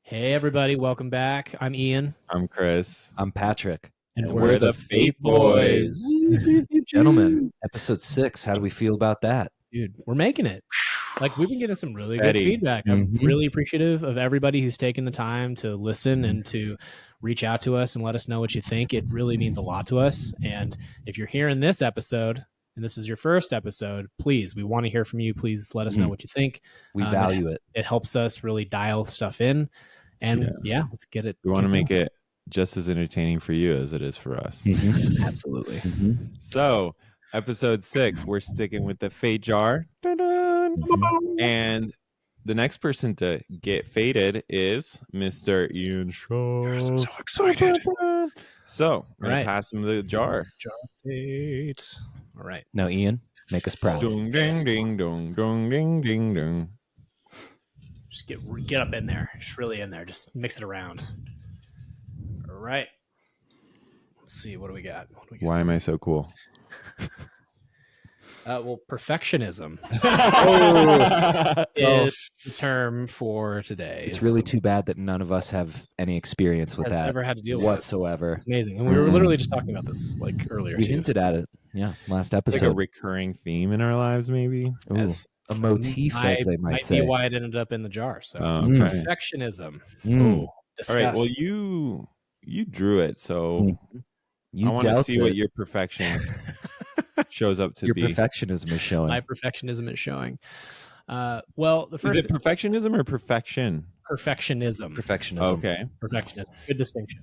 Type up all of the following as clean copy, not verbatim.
Hey, everybody, welcome back. I'm Ian. I'm Chris. I'm Patrick. And we're the Fate Boys. Gentlemen, episode 6. How do we feel about that? Dude, we're making it. Like, we've been getting some really Steady. good feedback. I'm really appreciative of everybody who's taken the time to listen and to reach out to us and let us know what you think. It really means a lot to us. And if you're hearing this episode, and this is your first episode, please, we want to hear from you. Please let us know what you think. We value it. It helps us really dial stuff in. And yeah let's get it. We want to make it just as entertaining for you as it is for us. Absolutely. So, episode 6, we're sticking with the Fate jar. And the next person to get fated is Mr. Ian Shaw. I'm so excited. So, we're going to pass him the jar. Jar of Fate. All right. Now, Ian, make us proud. Ding, ding, ding, ding, ding, ding, ding, ding. Just get up in there. Just really in there. Just mix it around. All right. Let's see. What do we got? Why am I so cool? Well, perfectionism is the term for today. It's really too bad that none of us have any experience with that never had to deal with whatsoever. It's amazing. And we were literally just talking about this like earlier. We hinted at it. Yeah, last episode. Like a recurring theme in our lives, maybe? As a motif, as they might say. Be why it ended up in the jar. So perfectionism. All right. Well, you drew it, so I want to see what your perfection shows up to your be. Your perfectionism is showing. My perfectionism is showing. Well, the first is it perfectionism or perfection? Perfectionism. Okay. Perfectionism. Good distinction.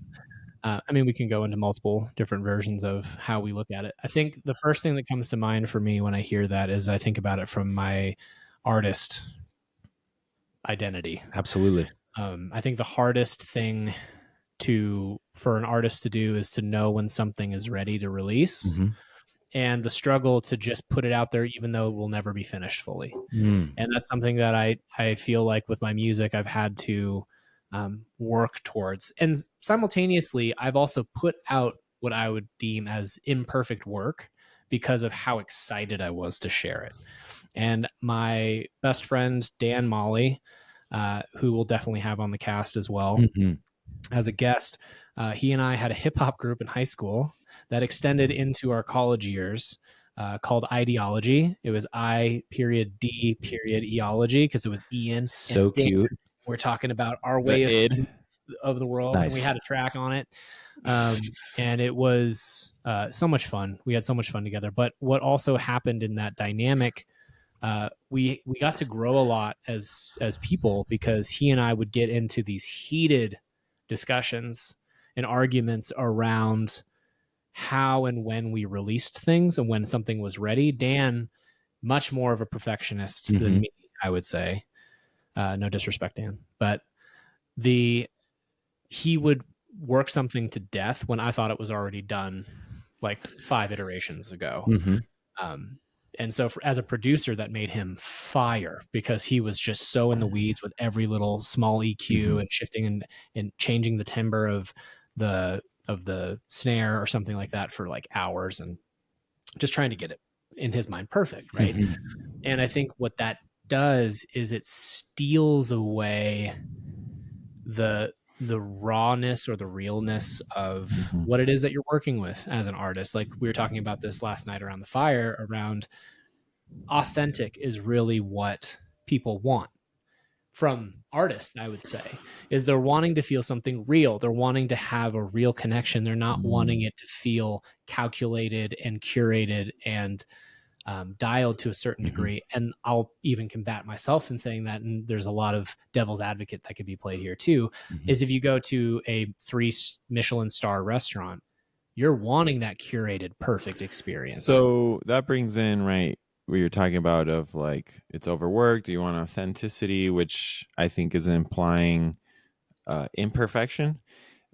I mean, we can go into multiple different versions of how we look at it. I think the first thing that comes to mind for me when I hear that is I think about it from my artist identity. Absolutely. I think the hardest thing for an artist to do is to know when something is ready to release, and the struggle to just put it out there, even though it will never be finished fully. And that's something that I feel like with my music, I've had to work towards. And simultaneously, I've also put out what I would deem as imperfect work because of how excited I was to share it. And my best friend, Dan Molly, who we'll definitely have on the cast as well as a guest, he and I had a hip hop group in high school that extended into our college years, called Ideology. It was I.D.eology because it was Ian. So cute. We're talking about our way of the world. Nice. And we had a track on it. And it was so much fun. We had so much fun together. But what also happened in that dynamic, we got to grow a lot as people, because he and I would get into these heated discussions and arguments around how and when we released things and when something was ready. Dan, much more of a perfectionist than me, I would say. No disrespect, Dan, but he would work something to death when I thought it was already done, like 5 iterations ago. And so as a producer, that made him fire, because he was just so in the weeds with every little small EQ and shifting and changing the timbre of the snare or something like that for like hours, and just trying to get it in his mind perfect, right? And I think what that does is it steals away the rawness or the realness of what it is that you're working with as an artist. Like we were talking about this last night around the fire, around authentic is really what people want from artists, I would say, is they're wanting to feel something real. They're wanting to have a real connection. They're not wanting it to feel calculated and curated and dialed to a certain degree. And I'll even combat myself in saying that, and there's a lot of devil's advocate that could be played here too, is if you go to a 3 Michelin star restaurant, you're wanting that curated, perfect experience. So that brings in, right, what you're talking about of like, it's overworked. You want authenticity, which I think is implying imperfection,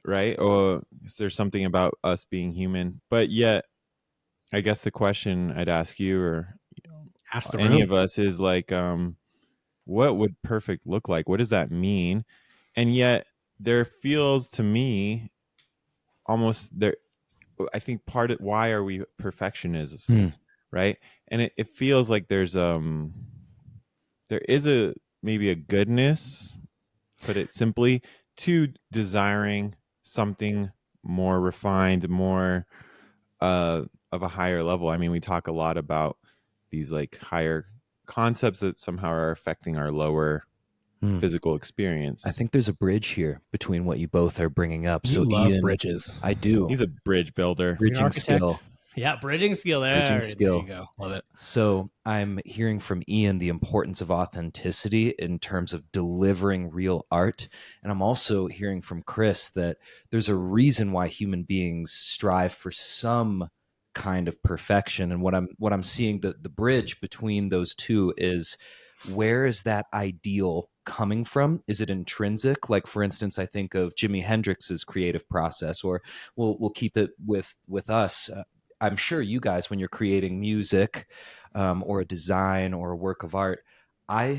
right? Or is there something about us being human? But yet, I guess the question I'd ask you, or ask the any of us, is like, what would perfect look like? What does that mean? And yet there feels to me almost there, I think part of why are we perfectionists, right? And it feels like there is maybe a goodness put it simply, to desiring something more refined, more of a higher level. I mean, we talk a lot about these like higher concepts that somehow are affecting our lower physical experience. I think there's a bridge here between what you both are bringing up. You So love Ian, bridges. I do. He's a bridge builder. You're an Bridging architect. skill. Yeah, bridging skill. Bridging There skill. you go. Love it. So I'm hearing from Ian the importance of authenticity in terms of delivering real art. And I'm also hearing from Chris that there's a reason why human beings strive for some kind of perfection. And what I'm seeing, the bridge between those two is, where is that ideal coming from? Is it intrinsic? Like, for instance, I think of Jimi Hendrix's creative process, or we'll keep it with us. I'm sure you guys, when you're creating music or a design or a work of art, I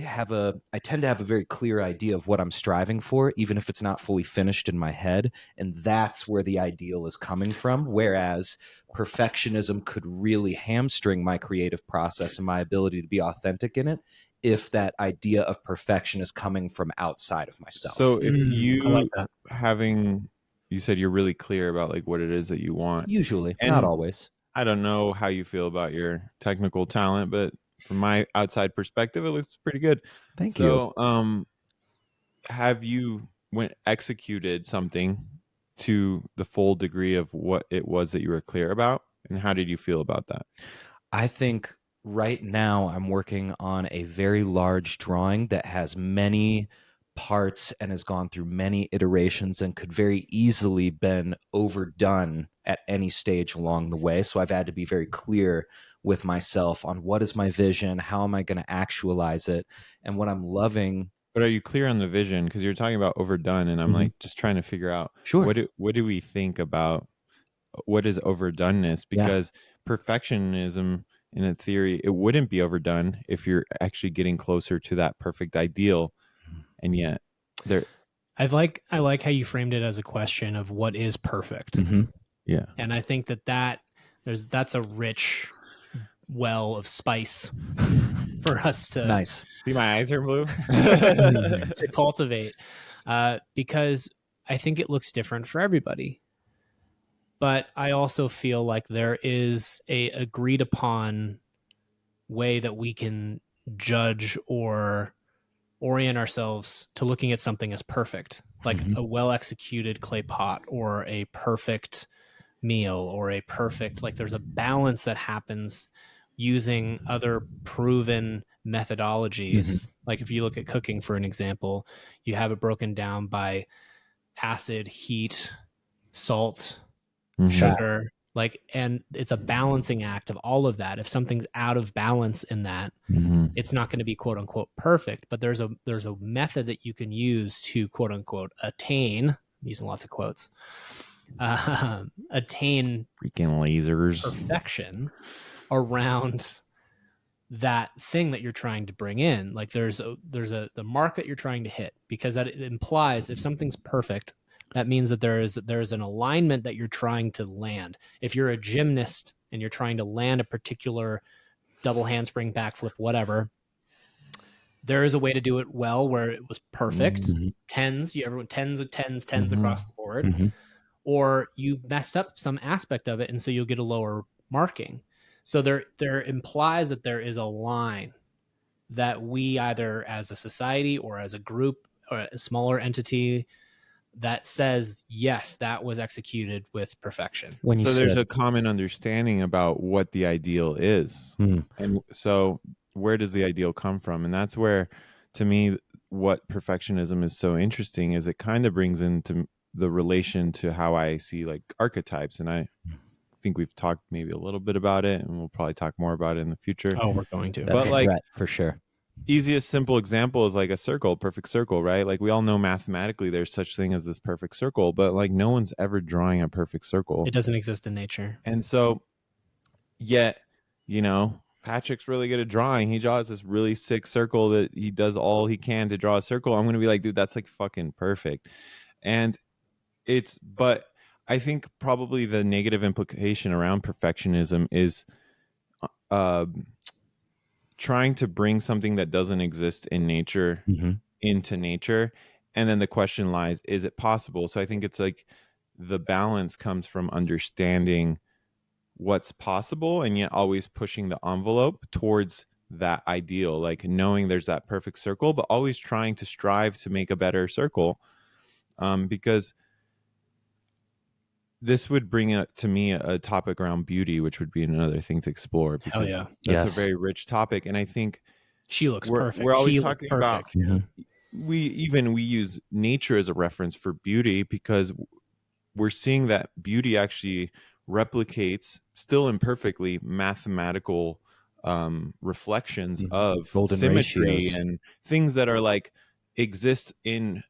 tend to have a very clear idea of what I'm striving for, even if it's not fully finished in my head. And that's where the ideal is coming from. Whereas perfectionism could really hamstring my creative process and my ability to be authentic in it if that idea of perfection is coming from outside of myself. So if I like you that. you said you're really clear about like what it is that you want. Usually, And not always. I don't know how you feel about your technical talent, but from my outside perspective, it looks pretty good. Thank you. So, have you executed something to the full degree of what it was that you were clear about, and how did you feel about that? I think right now I'm working on a very large drawing that has many parts and has gone through many iterations and could very easily been overdone at any stage along the way. So I've had to be very clear with myself on what is my vision, how am I going to actualize it, and what I'm loving. But are you clear on the vision? Because you're talking about overdone, and I'm like just trying to figure out Sure. what do we think about what is overdoneness? Because perfectionism, in a theory, it wouldn't be overdone if you're actually getting closer to that perfect ideal, and yet there. I like how you framed it as a question of what is perfect. Yeah. And I think that's a rich well of spice for us to Nice. See, my eyes are blue. to cultivate, because I think it looks different for everybody. But I also feel like there is a agreed upon way that we can judge or orient ourselves to looking at something as perfect, like a well executed clay pot or a perfect meal or a perfect, like there's a balance that happens using other proven methodologies. Like if you look at cooking, for an example, you have it broken down by acid, heat, salt, sugar, like, and it's a balancing act of all of that. If something's out of balance in that, it's not going to be quote unquote perfect, but there's a method that you can use to quote unquote attain, I'm using lots of quotes, attain Freaking lasers. perfection around that thing that you're trying to bring in. Like there's the mark that you're trying to hit, because that implies if something's perfect, that means that there's an alignment that you're trying to land. If you're a gymnast and you're trying to land a particular double handspring, backflip, whatever, there is a way to do it well where it was perfect. Tens, tens of tens across the board, or you messed up some aspect of it, and so you'll get a lower marking. So there implies that there is a line that we either as a society or as a group or a smaller entity that says, yes, that was executed with perfection. So there's a common understanding about what the ideal is. And so where does the ideal come from? And that's where, to me, what perfectionism is so interesting is it kind of brings into the relation to how I see like archetypes. And I think we've talked maybe a little bit about it, and we'll probably talk more about it in the future. Oh, we're going to. That's But like, for sure. Easiest simple example is like a circle, perfect circle, right? Like we all know mathematically there's such thing as this perfect circle, but like no one's ever drawing a perfect circle. It doesn't exist in nature. And so yet, Patrick's really good at drawing. He draws this really sick circle that he does all he can to draw a circle. I'm going to be like, dude, that's like fucking perfect. And but I think probably the negative implication around perfectionism is trying to bring something that doesn't exist in nature into nature. And then the question lies, is it possible? So I think it's like the balance comes from understanding what's possible and yet always pushing the envelope towards that ideal, like knowing there's that perfect circle, but always trying to strive to make a better circle. Because this would bring up to me a topic around beauty, which would be another thing to explore, Hell because yeah. that's a Yes. very rich topic. And I think She looks we're perfect. always She looks talking about, perfect. Mhm. we use nature as a reference for beauty, because we're seeing that beauty actually replicates, still imperfectly, mathematical reflections of Golden symmetry ratios. and things that are like exist in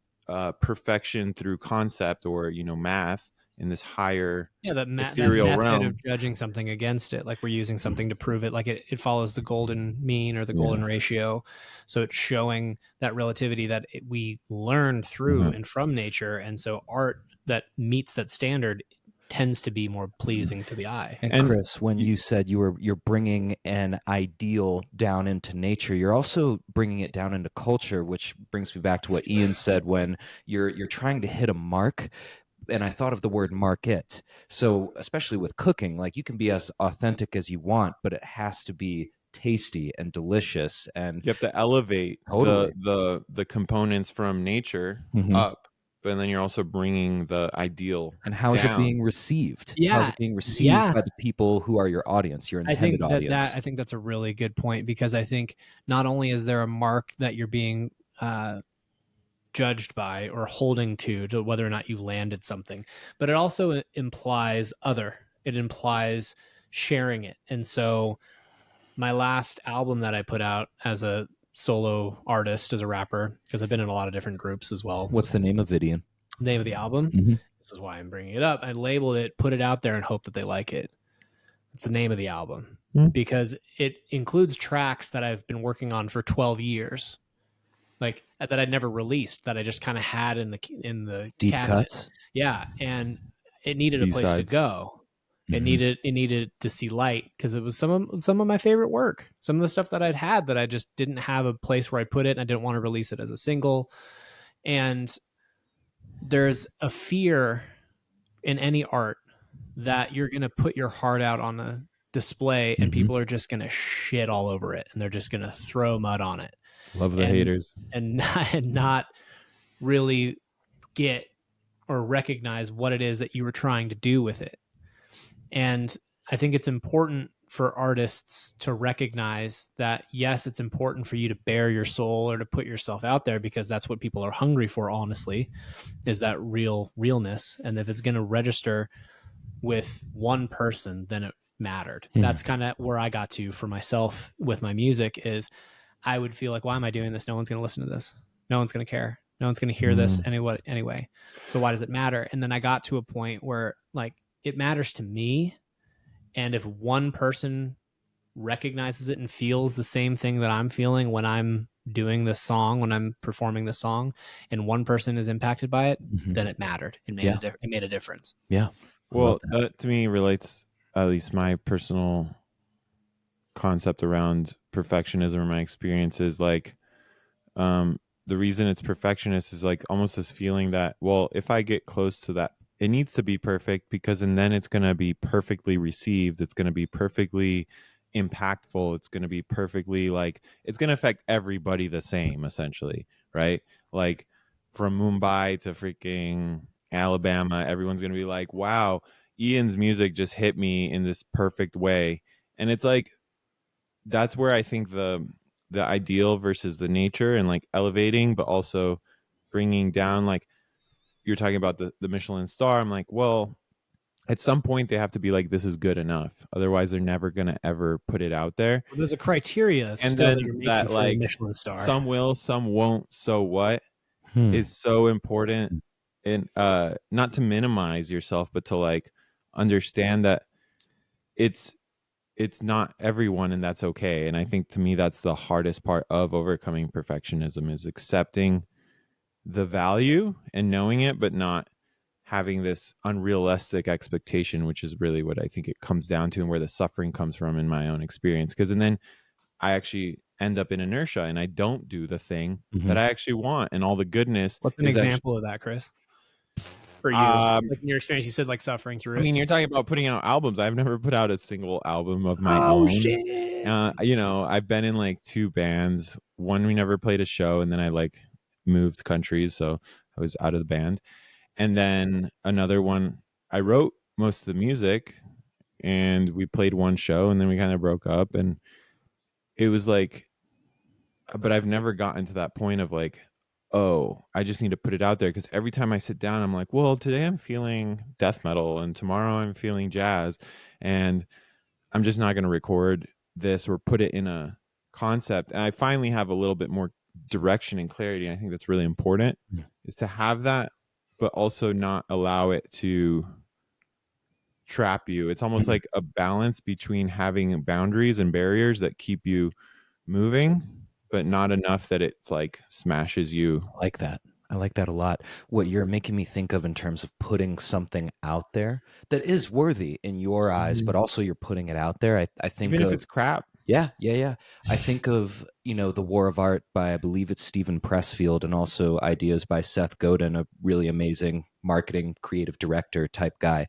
perfection through concept, or math, in this higher Yeah, that ethereal method of realm. judging something against it, like we're using something to prove it, like it follows the golden mean or the golden ratio. So it's showing that relativity that we learn through and from nature. And so art that meets that standard tends to be more pleasing to the eye. And And Chris, when you said you're bringing an ideal down into nature, you're also bringing it down into culture, which brings me back to what Ian said when you're trying to hit a mark. And I thought of the word market. So especially with cooking, like you can be as authentic as you want, but it has to be tasty and delicious and you have to elevate totally. the components from nature Mhm. up, but then you're also bringing the ideal And how is it down. being received? How is Yeah. it being received Yeah. by the people who are your audience, your intended audience? I think that's a really good point, because I think not only is there a mark that you're being judged by or holding to whether or not you landed something, but it also implies other. It implies sharing it. And so my last album that I put out as a solo artist, as a rapper, because I've been in a lot of different groups as well. What's the name of it, Ian? Name of the album. Mhm. This is why I'm bringing it up. I labeled it, put it out there, and hope that they like it. It's the name of the album, because it includes tracks that I've been working on for 12 years, like that I'd never released, that I just kind of had in the Deep cabinet. cuts. Yeah, and it needed a place to B-sides. go. It Mhm. needed to see light, because it was some of my favorite work. Some of the stuff that I'd had that I just didn't have a place where I put it, and I didn't want to release it as a single. And there's a fear in any art that you're going to put your heart out on a display and people are just going to shit all over it, and they're just going to throw mud on it, Love the and haters. and not really get or recognize what it is that you were trying to do with it. And I think it's important for artists to recognize that, yes, it's important for you to bare your soul or to put yourself out there, because that's what people are hungry for, honestly, is that realness. And if it's going to register with one person, then it mattered. That's kind of where I got to for myself with my music. Is I would feel like, why am I doing this? No one's going to listen to this. No one's going to care. No one's going to hear this anyway. So why does it matter? And then I got to a point where, like, it matters to me. And if one person recognizes it and feels the same thing that I'm feeling when I'm doing this song, when I'm performing the song, and one person is impacted by it, then it mattered. It made a difference. Yeah. Well, that to me relates, at least my personal concept around perfectionism or my experiences, like the reason it's perfectionist is like almost this feeling that, well, if I get close to that, it needs to be perfect, because and then it's going to be perfectly received, it's going to be perfectly impactful, it's going to be perfectly, like, it's going to affect everybody the same, essentially, right? Like from Mumbai to freaking Alabama, everyone's going to be like, wow, Ian's music just hit me in this perfect way. And it's like, that's where I think the ideal versus the nature, and like elevating but also bringing down, like you're talking about the Michelin star. I'm like, well, at some point they have to be like, this is good enough, otherwise they're never going to ever put it out there. Well, there's a criteria And still that then you're making that, for a like, Michelin star. some will, some won't, so what, is so important. And not to minimize yourself, but to like understand that it's not everyone, and that's okay. And I think to me that's the hardest part of overcoming perfectionism, is accepting the value and knowing it, but not having this unrealistic expectation, which is really what I think it comes down to, and where the suffering comes from in my own experience. Because and then I actually end up in inertia and I don't do the thing that I actually want, and all the goodness What's an is actually example of that, Chris? For you, like in your experience, you said like suffering through I it. mean, you're talking about putting out albums. I've never put out a single album of my Oh own. shit! I've been in like 2 bands. One, we never played a show, and then I like moved countries, so I was out of the band. And then another one, I wrote most of the music, and we played one show, and then we kind of broke up, and it was like, but I've never gotten to that point of like, oh, I just need to put it out there, because every time I sit down, I'm like, well, today I'm feeling death metal, and tomorrow I'm feeling jazz, and I'm just not going to record this or put it in a concept. And I finally have a little bit more direction and clarity. I think that's really important, is to have that, but also not allow it to trap you. It's almost like a balance between having boundaries and barriers that keep you moving, but not enough that it's like smashes you. I like that. I like that a lot. What you're making me think of in terms of putting something out there that is worthy in your eyes, but also you're putting it out there. I think Even if of it's crap. yeah. I think of, The War of Art by, I believe it's Stephen Pressfield, and also ideas by Seth Godin, a really amazing marketing creative director type guy.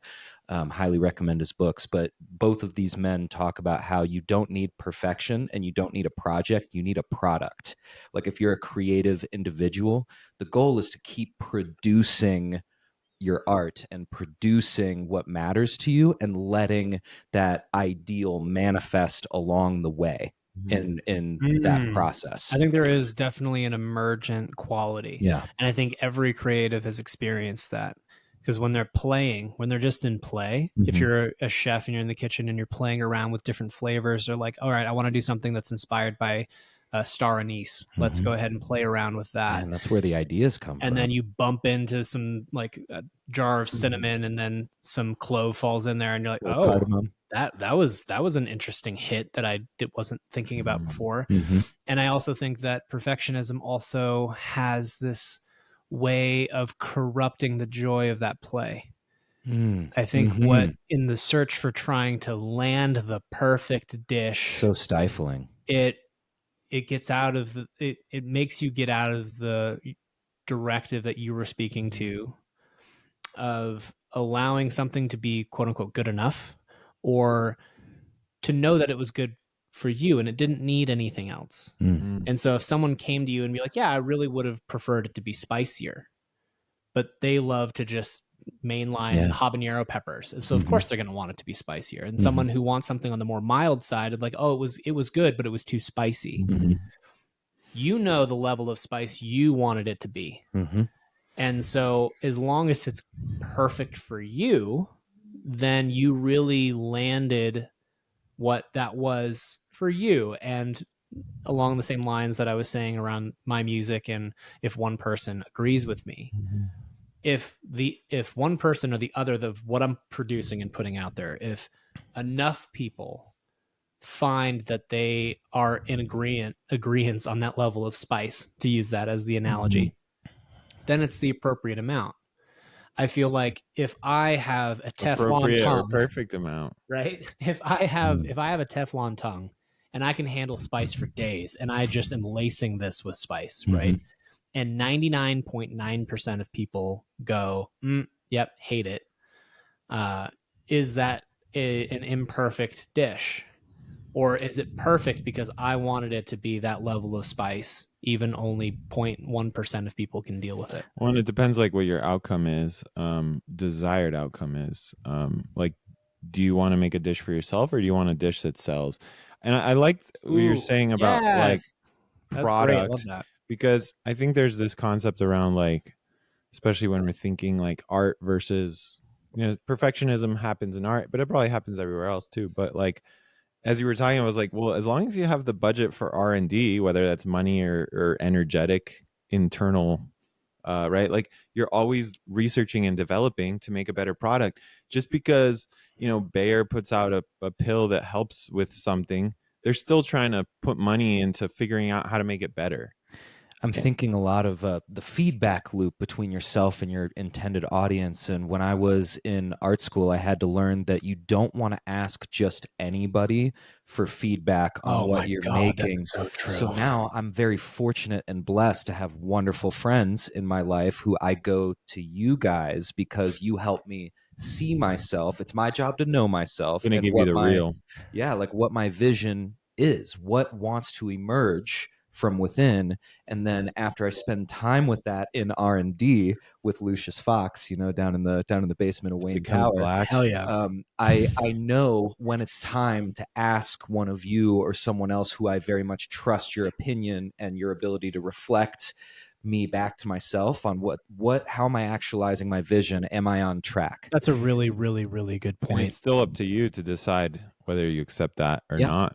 Highly recommend his books. But both of these men talk about how you don't need perfection and you don't need a project, you need a product. Like if you're a creative individual, the goal is to keep producing your art and producing what matters to you and letting that ideal manifest along the way in that process. I think there is definitely an emergent quality. Yeah. And I think every creative has experienced that. Because when they're playing, when they're just in play, if you're a chef and you're in the kitchen and you're playing around with different flavors, they're like, all right, I want to do something that's inspired by star anise. Let's go ahead and play around with that. And that's where the ideas come And from. then you bump into some like a jar of cinnamon and then some clove falls in there and you're like, oh, cardamom. that was an interesting hit that I wasn't thinking about before. And I also think that perfectionism also has this way of corrupting the joy of that play. I think what in the search for trying to land the perfect dish, So stifling. it gets out of the it makes you get out of the directive that you were speaking to of allowing something to be quote unquote good enough, or to know that it was good for you and it didn't need anything else. And so if someone came to you and be like, yeah, I really would have preferred it to be spicier, but they love to just mainline habanero peppers. And so of course they're going to want it to be spicier. And someone who wants something on the more mild side of like, oh, it was good, but it was too spicy. You know the level of spice you wanted it to be. And so as long as it's perfect for you, then you really landed what that was for you. And along the same lines that I was saying around my music, and if one person agrees with me, if one person or the other of what I'm producing and putting out there, if enough people find that they are in agreements on that level of spice, to use that as the analogy, then it's the appropriate amount. I feel like if I have a Teflon tongue, or perfect amount, right? If I have a Teflon tongue and I can handle spice for days, and I just am lacing this with spice, right? And 99.9% of people go, yep, hate it. Is that an imperfect dish? Or is it perfect because I wanted it to be that level of spice, even only 0.1% of people can deal with it? Well, it depends like what your outcome is, desired outcome is. Like, do you want to make a dish for yourself, or do you want a dish that sells? And I liked what you're saying about like that's product, great. I love that. because I think there's this concept around like, especially when we're thinking like art versus, perfectionism happens in art, but it probably happens everywhere else too. But like, as you were talking, I was like, well, as long as you have the budget for R&D, whether that's money or energetic internal, right? Like you're always researching and developing to make a better product. Just because, Bayer puts out a pill that helps with something, they're still trying to put money into figuring out how to make it better. I'm thinking a lot of the feedback loop between yourself and your intended audience. And when I was in art school, I had to learn that you don't want to ask just anybody for feedback on Oh what my you're God, making. that's so So true. now I'm very fortunate and blessed to have wonderful friends in my life who I go to you guys because you help me see myself. It's my job to know myself Gonna and give you the real. like what my vision is, what wants to emerge from within. And then after I spend time with that in R&D with Lucius Fox, down in the basement of Wayne Becomes Tower, black. Hell yeah. I know when it's time to ask one of you or someone else who I very much trust your opinion and your ability to reflect me back to myself on how am I actualizing my vision? Am I on track? That's a really, really, really good And it's point. still up to you to decide whether you accept that or Yeah. not.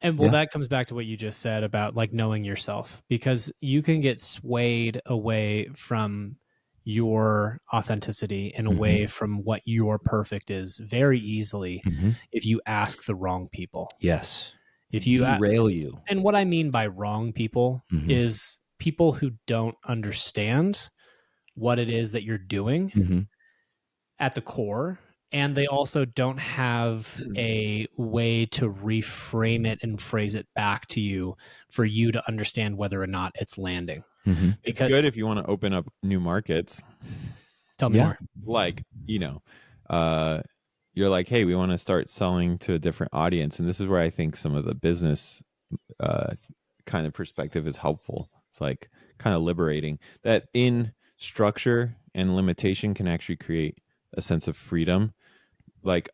And well, Yeah. that comes back to what you just said about like knowing yourself, because you can get swayed away from your authenticity and away from what your perfect is very easily Mhm. if you ask the wrong people. Yes. If you Derail you. And what I mean by wrong people is people who don't understand what it is that you're doing at the core, and they also don't have a way to reframe it and phrase it back to you for you to understand whether or not it's landing. It's Because good if you want to open up new markets. tell me more. Like, you're like, hey, we want to start selling to a different audience. And this is where I think some of the business kind of perspective is helpful. It's like kind of liberating that in structure and limitation can actually create a sense of freedom. Like,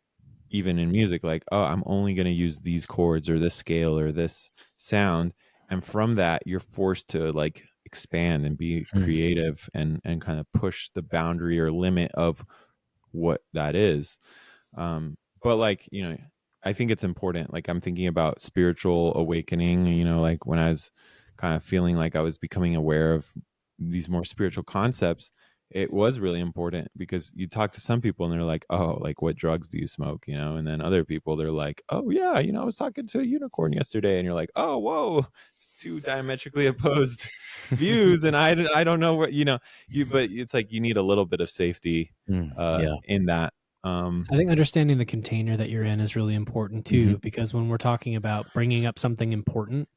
even in music, like, oh, I'm only going to use these chords or this scale or this sound. And from that, you're forced to like expand and be creative and kind of push the boundary or limit of what that is. But like, I think it's important. Like, I'm thinking about spiritual awakening, like when I was kind of feeling like I was becoming aware of these more spiritual concepts, it was really important because you talk to some people and they're like, oh, like what drugs do you smoke? And then other people, they're like, oh yeah, I was talking to a unicorn yesterday, and you're like, oh, whoa, it's two diametrically opposed views. And I don't know what, but it's like, you need a little bit of safety in that. I think understanding the container that you're in is really important too, because when we're talking about bringing up something important,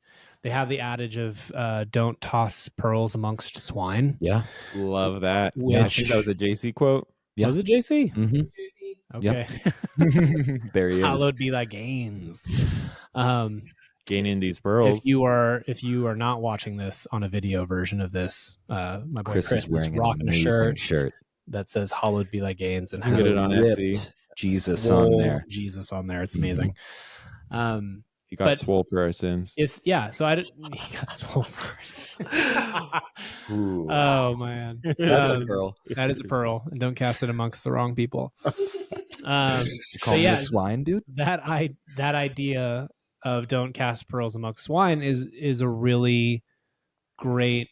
they have the adage of don't toss pearls amongst swine. Yeah. Love that. Which I think that was a JC quote. Yeah. Was it JC? Yep. Okay. There he is. Hallowed be thy gains. Gaining these If pearls. you are not watching this on a video version of this, my boy Chris is wearing rocking an a amazing shirt that says "Hallowed be thy gains" and You can has get it on ripped Etsy. Jesus swole on there. Jesus on there. It's amazing. He got But swole for our sins. so I didn't. He got swole first. Ooh. Oh man, That's a pearl. that is a pearl, and don't cast it amongst the wrong people. You call But me yeah, a swine, dude? that idea of don't cast pearls amongst swine is a really great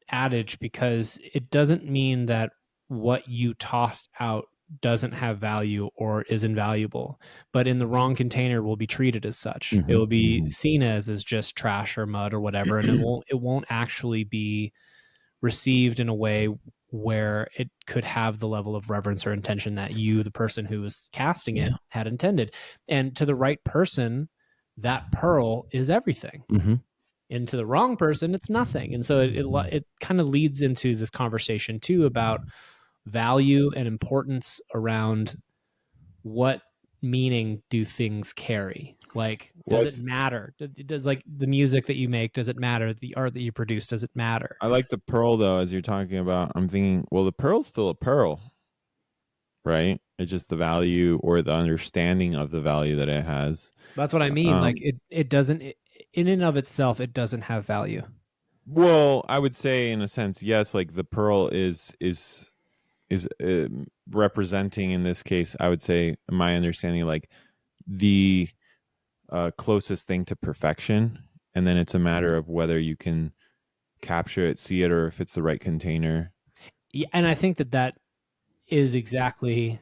adage, because it doesn't mean that what you tossed out doesn't have value or is invaluable, but in the wrong container will be treated as such. It will be seen as just trash or mud or whatever, and it won't actually be received in a way where it could have the level of reverence or intention that you, the person who was casting it, had intended. And to the right person, that pearl is everything. And to the wrong person, it's nothing. And so it kind of leads into this conversation too about value and importance around what meaning do things carry. Like, does it matter? Does like the music that you make, does it matter? The art that you produce, does it matter? I like the pearl though, as you're talking about. I'm thinking, well, the pearl's still a pearl, right? It's just the value or the understanding of the value that it has. That's what I mean. Like it doesn't, in and of itself, it doesn't have value. Well, I would say in a sense, yes. Like the pearl is representing, in this case, I would say, my understanding, like the closest thing to perfection, and then it's a matter of whether you can capture it, see it, or if it's the right container. Yeah, and I think that is exactly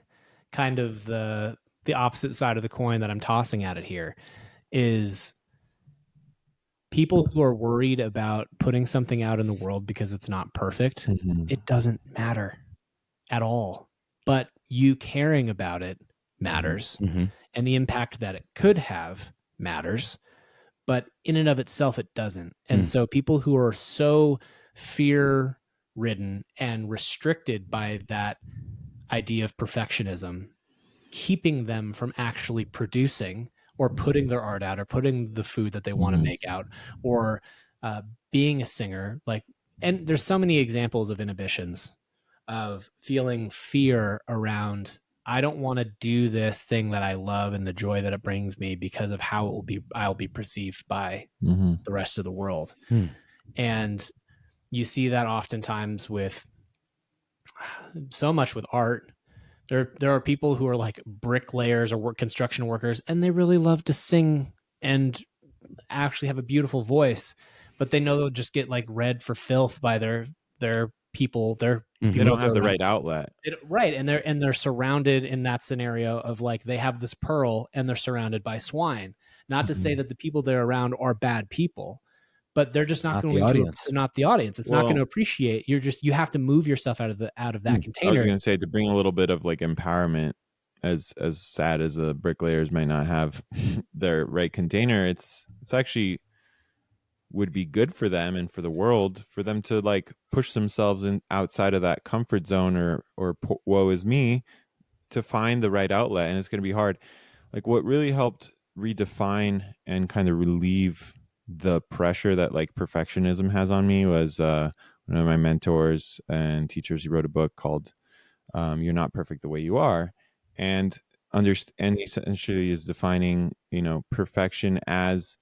kind of the opposite side of the coin that I'm tossing at it here, is people who are worried about putting something out in the world because it's not perfect, it doesn't matter at all. But you caring about it matters, and the impact that it could have matters. But in and of itself, it doesn't. And so people who are so fear ridden and restricted by that idea of perfectionism, keeping them from actually producing or putting their art out or putting the food that they want to make out or uh, being a singer. Like, and there's so many examples of inhibitions of feeling fear around, I don't want to do this thing that I love and the joy that it brings me because of how I'll be perceived by the rest of the world. And you see that oftentimes with so much with art. There are people who are like bricklayers or construction workers, and they really love to sing and actually have a beautiful voice, but they know they'll just get like read for filth by their people. They don't have the right outlet. Right. And they're surrounded in that scenario of like, they have this pearl and they're surrounded by swine. Not to say that the people they're around are bad people, but they're just not going to, not the audience. It's not going to appreciate. You have to move yourself out of that container. I was going to say, to bring a little bit of like empowerment, as sad as the bricklayers might not have their right container, it's actually would be good for them and for the world for them to like push themselves in outside of that comfort zone or woe is me, to find the right outlet. And it's going to be hard. Like, what really helped redefine and kind of relieve the pressure that like perfectionism has on me was one of my mentors and teachers. He wrote a book called You're Not Perfect the Way You Are. And essentially is defining, perfection as,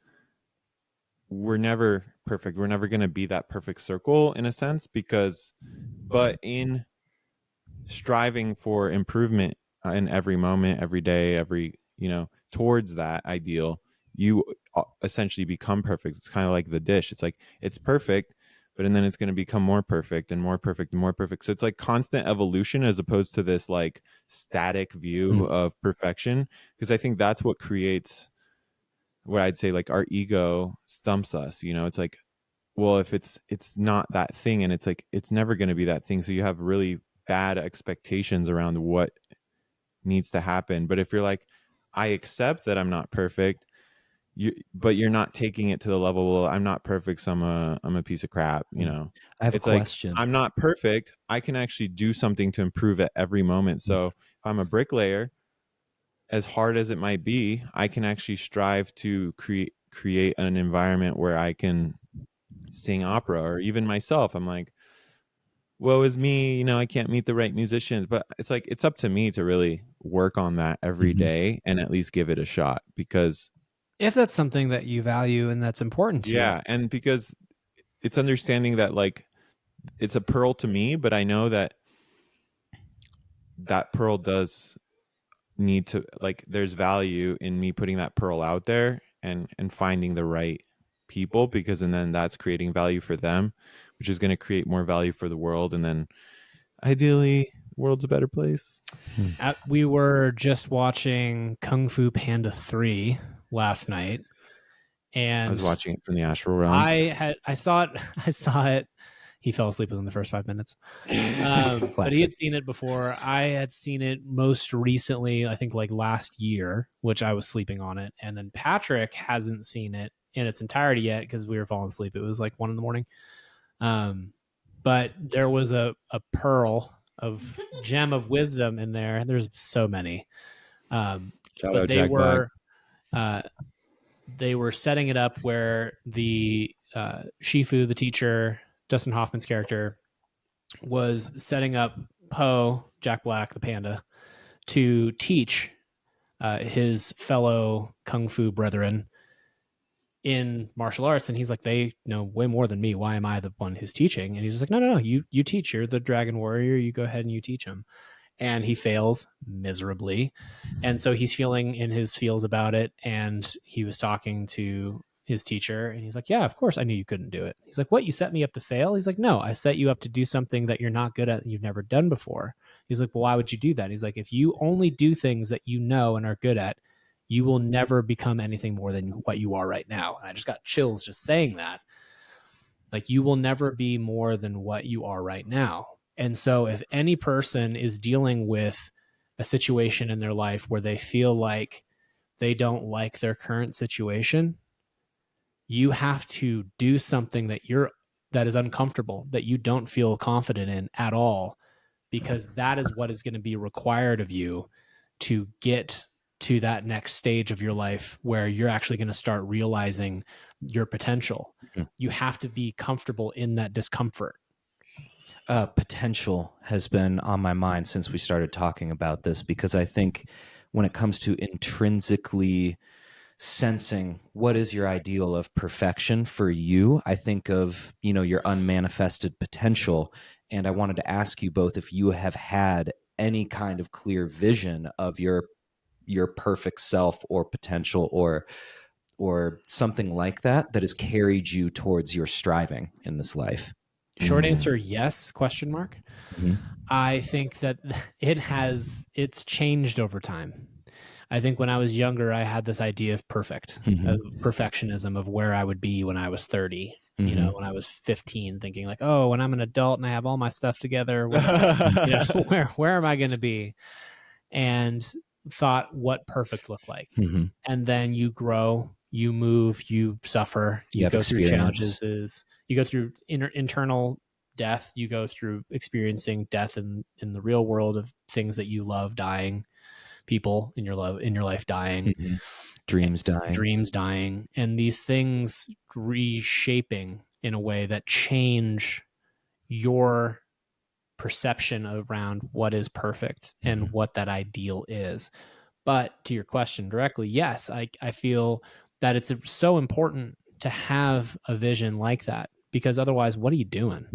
we're never perfect. We're never going to be that perfect circle in a sense, but in striving for improvement in every moment, every day, towards that ideal, you essentially become perfect. It's kind of like the dish. It's like, it's perfect, but and then it's going to become more perfect and more perfect and more perfect. So it's like constant evolution as opposed to this like static view of perfection. Because I think that's what creates what I'd say, like, our ego stumps us. It's like, well, if it's not that thing, and it's like, it's never going to be that thing. So you have really bad expectations around what needs to happen. But if you're like, I accept that I'm not perfect, but you're not taking it to the level, well, I'm not perfect, so I'm a piece of crap. I have it's a question. Like, I'm not perfect. I can actually do something to improve at every moment. So if I'm a bricklayer, as hard as it might be, I can actually strive to create an environment where I can sing opera. Or even myself, I'm like, woe is me, I can't meet the right musicians. But it's like, it's up to me to really work on that every day and at least give it a shot, because if that's something that you value and that's important to you. And because it's understanding that like, it's a pearl to me, but I know that pearl does need to, like, there's value in me putting that pearl out there and finding the right people, because and then that's creating value for them, which is going to create more value for the world, and then ideally the world's a better place. We were just watching Kung Fu Panda 3 last night, and I was watching it from the astral realm. I saw it. He fell asleep within the first 5 minutes. But he had seen it before. I had seen it most recently, I think like last year, which I was sleeping on it. And then Patrick hasn't seen it in its entirety yet because we were falling asleep. It was like 1 a.m. But there was a pearl of gem of wisdom in there. There's so many. Shout but out they Jack were Black. They were setting it up where the Shifu, the teacher, Dustin Hoffman's character, was setting up Poe, Jack Black, the panda, to teach his fellow kung fu brethren in martial arts. And he's like, they know way more than me. Why am I the one who's teaching? And he's just like, no, you teach. You're the dragon warrior. You go ahead and you teach him. And he fails miserably. And so he's feeling in his feels about it. And he was talking to his teacher and he's like, yeah, of course I knew you couldn't do it. He's like, what, you set me up to fail? He's like, no, I set you up to do something that you're not good at and you've never done before. He's like, well, why would you do that? He's like, if you only do things that you know and are good at, you will never become anything more than what you are right now. And I just got chills just saying that. Like, you will never be more than what you are right now. And so if any person is dealing with a situation in their life where they feel like they don't like their current situation, you have to do something that is uncomfortable, that you don't feel confident in at all, because that is what is going to be required of you to get to that next stage of your life where you're actually going to start realizing your potential. Mhm. You have to be comfortable in that discomfort. Potential has been on my mind since we started talking about this, because I think when it comes to intrinsically sensing what is your ideal of perfection for you, I think of, your unmanifested potential. And I wanted to ask you both if you have had any kind of clear vision of your perfect self or potential, or something like that has carried you towards your striving in this life. Short answer, yes, question mark. Mhm. I think that it's changed over time. I think when I was younger, I had this idea of perfectionism, of where I would be when I was 30. When I was 15, thinking like, oh, when I'm an adult and I have all my stuff together, where am I going to be? And thought what perfect looked like. And then you grow, you move, you suffer, you go through challenges, you go through internal death, you go through experiencing death in the real world of things that you love dying, people in your life dying, dreams dying, and these things reshaping in a way that change your perception around what is perfect and what that ideal is. But to your question directly, yes, I feel that it's so important to have a vision like that, because otherwise, what are you doing?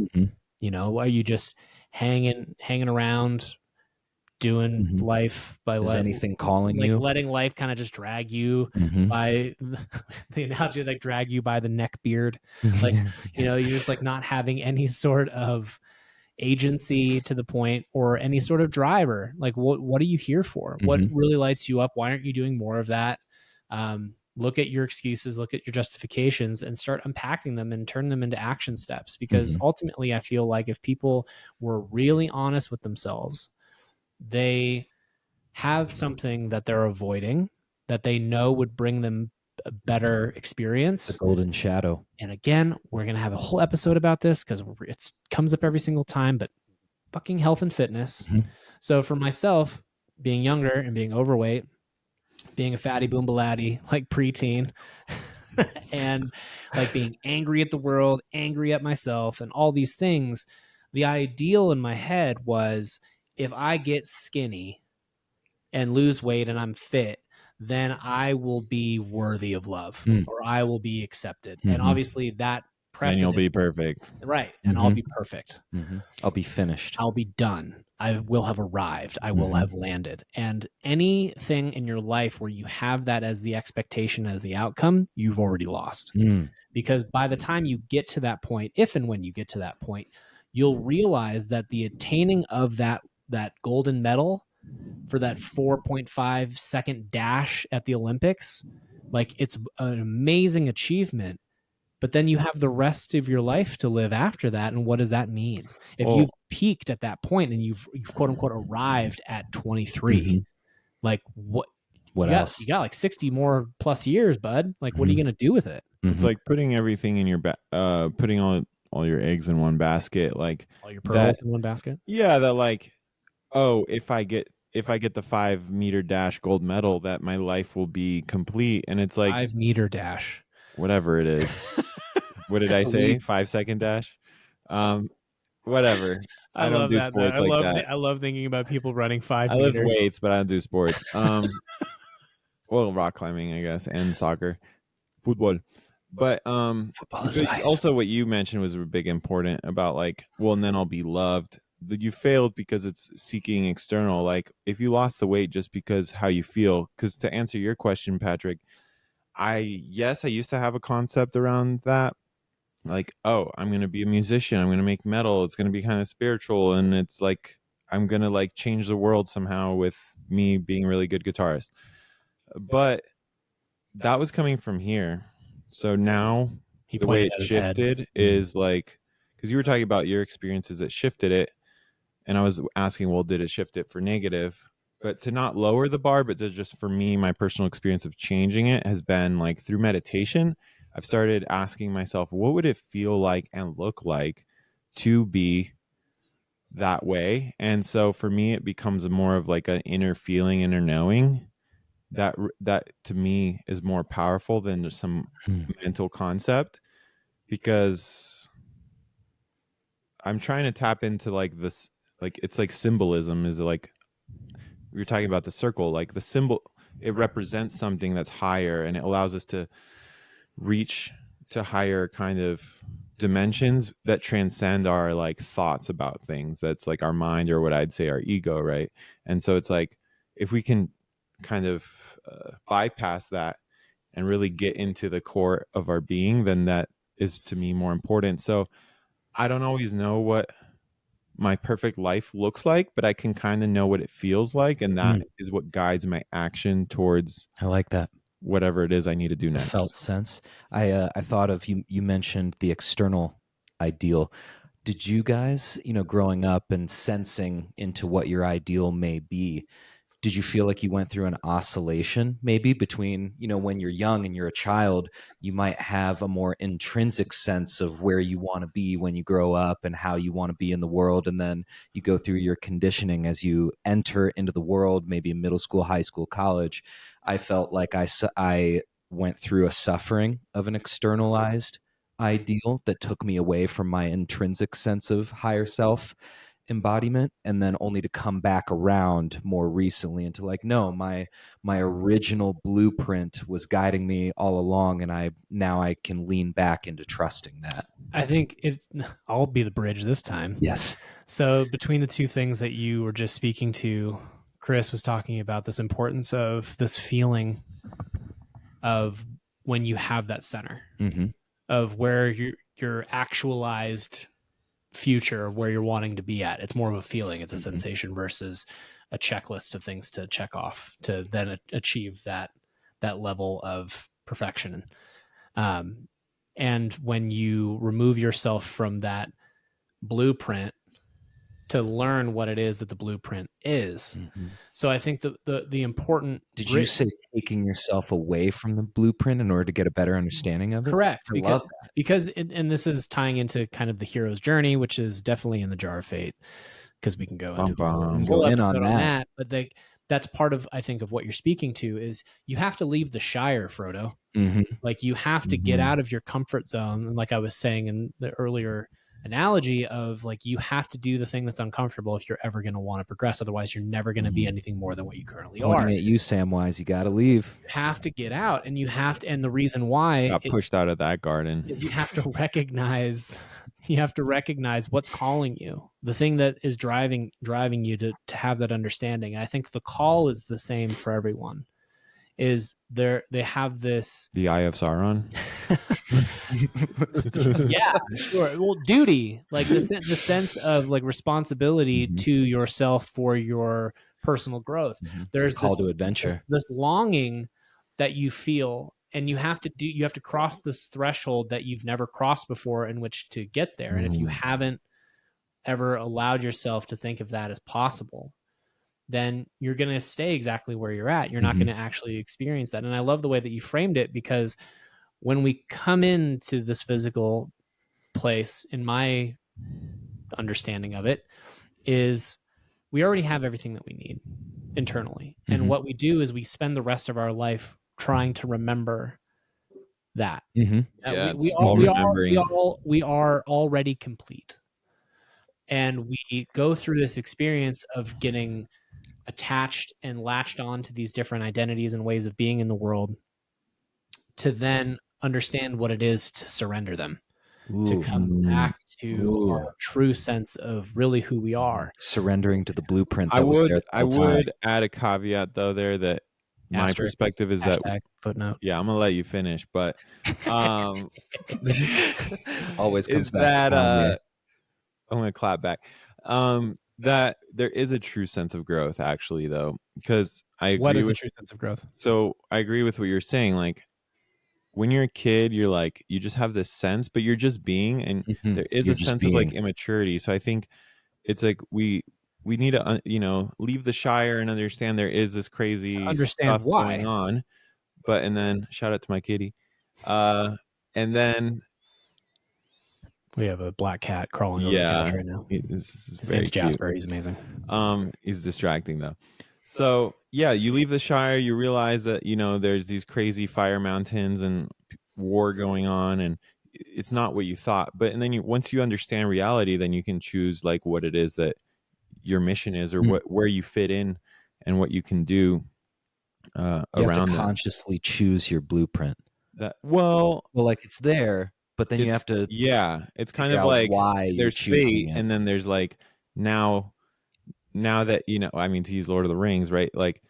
Are you just hanging around, doing life by anything calling you? letting life kind of just drag you by the analogy, like drag you by the neck beard, like you're just like not having any sort of agency to the point, or any sort of driver. Like, what are you here for? What really lights you up? Why aren't you doing more of that? Look at your excuses, look at your justifications, and start unpacking them and turn them into action steps. Because ultimately, I feel like if people were really honest with themselves, they have something that they're avoiding that they know would bring them a better experience. The golden shadow. And again, we're going to have a whole episode about this because it comes up every single time, but fucking health and fitness. So for myself, being younger and being overweight, being a fatty boombalatti, like preteen, and like being angry at the world, angry at myself, and all these things, the ideal in my head was, if I get skinny and lose weight and I'm fit, then I will be worthy of love, or I will be accepted. And obviously that precedent, and you'll be perfect. Right. And I'll be perfect. I'll be finished. I'll be done. I will have arrived. I will have landed. And anything in your life where you have that as the expectation, as the outcome, you've already lost. Because by the time you get to that point, if and when you get to that point, you'll realize that the attaining of that golden medal for that 4.5 second dash at the Olympics, like, it's an amazing achievement. But then you have the rest of your life to live after that. And what does that mean? If you've peaked at that point and you've quote unquote arrived at 23, like what else? You got like 60 more plus years, bud. Like, what are you going to do with it? It's like putting everything in your putting all your eggs in one basket, like all your pearls in one basket. Yeah, that like, oh, if I get the 5-meter dash gold medal, that my life will be complete. And it's like 5-meter dash, whatever it is. What did I say? 5-second dash. Whatever. I don't do sports like that. I love thinking about people running 5 I meters. lift weights, but I don't do sports. Well, rock climbing, I guess, and soccer, football. But also what you mentioned was a big important about, like, well, and then I'll be loved. That you failed because it's seeking external. Like, if you lost the weight just because how you feel, because to answer your question, Patrick, I used to have a concept around that. Like, oh, I'm going to be a musician. I'm going to make metal. It's going to be kind of spiritual. And it's like, I'm going to like change the world somehow with me being a really good guitarist. But that was coming from here. So now He the way pointed it at his head. shifted is like, because you were talking about your experiences that shifted it, and I was asking, well, did it shift it for negative? But to not lower the bar, but to just, for me, my personal experience of changing it has been like through meditation. I've started asking myself, what would it feel like and look like to be that way? And so for me, it becomes a more of like an inner feeling, inner knowing that to me is more powerful than just some mental concept, because I'm trying to tap into like this, like it's like symbolism is like, we were talking about the circle, like the symbol, it represents something that's higher, and it allows us to reach to higher kind of dimensions that transcend our like thoughts about things. That's like our mind, or what I'd say our ego, right? And so it's like, if we can kind of bypass that and really get into the core of our being, then that is to me more important. So I don't always know what my perfect life looks like, but I can kind of know what it feels like, and that is what guides my action towards I like that. whatever it is I need to do next. Felt sense. I thought of you. You mentioned the external ideal. Did you guys, growing up and sensing into what your ideal may be, did you feel like you went through an oscillation maybe between, when you're young and you're a child, you might have a more intrinsic sense of where you want to be when you grow up and how you want to be in the world, and then you go through your conditioning as you enter into the world, maybe in middle school, high school, college. I felt like I went through a suffering of an externalized ideal that took me away from my intrinsic sense of higher self embodiment, and then only to come back around more recently into like, no, my original blueprint was guiding me all along, and I can lean back into trusting that. I think I'll be the bridge this time. Yes. So between the two things that you were just speaking to, Chris was talking about this importance of this feeling of when you have that center, of where your actualized future, where you're wanting to be at. It's more of a feeling. It's a sensation versus a checklist of things to check off to then achieve that level of perfection. And when you remove yourself from that blueprint to learn what it is that the blueprint is. So I think the important... Did you say taking yourself away from the blueprint in order to get a better understanding of it? Correct. I love that. Because and this is tying into kind of the hero's journey, which is definitely in the Jar of Fate, because we can go into a whole episode on that. But that's part of, I think, of what you're speaking to is you have to leave the Shire, Frodo. Like you have to get out of your comfort zone. And like I was saying in the earlier analogy of like, you have to do the thing that's uncomfortable if you're ever going to want to progress. Otherwise, you're never going to be anything more than what you currently are. Pointing at you, Samwise, you got to leave. You have to get out, and you have to. And the reason why got pushed out of that garden is you have to recognize. You have to recognize what's calling you, the thing that is driving you to have that understanding. I think the call is the same for everyone. Is they have this the Eye of Sauron? Yeah, sure. Well, duty, like the sense of like responsibility to yourself for your personal growth. There's call to adventure, this longing that you feel, and you have to cross this threshold that you've never crossed before in which to get there. And if you haven't ever allowed yourself to think of that as possible, then you're going to stay exactly where you're at. You're not going to actually experience that. And I love the way that you framed it, because when we come into this physical place, in my understanding of it, is we already have everything that we need internally. And what we do is we spend the rest of our life trying to remember that. Yeah, we are already complete. And we go through this experience of getting attached and latched on to these different identities and ways of being in the world to then understand what it is to surrender them, to come back to our true sense of really who we are. Surrendering to the blueprint. I would add a caveat though there, that my perspective is that footnote. Yeah, I'm gonna let you finish, but always comes back. That I'm gonna clap back. that there is a true sense of growth, actually, though, because I What agree is a with. true sense of growth? So I agree with what you're saying. Like when you're a kid, you're like you just have this sense, but you're just being, and there is You're a just sense of like being. immaturity. So I think it's like we need to leave the Shire and understand there is this To crazy understand stuff going why. on. But and then shout out to my kitty, and then We have a black cat crawling over the couch yeah, right now. this is His very name's cute. Jasper. He's amazing. He's distracting though. So yeah, you leave the Shire, you realize that there's these crazy fire mountains and war going on, and it's not what you thought. But and then once you understand reality, then you can choose like what it is that your mission is, or where you fit in, and what you can do You have to around that. consciously choose your blueprint. Well, Like it's there, but then you have to it's kind figure of out like why you're there's choosing fate, it. and then there's like now that I mean, to use Lord of the Rings, right? Like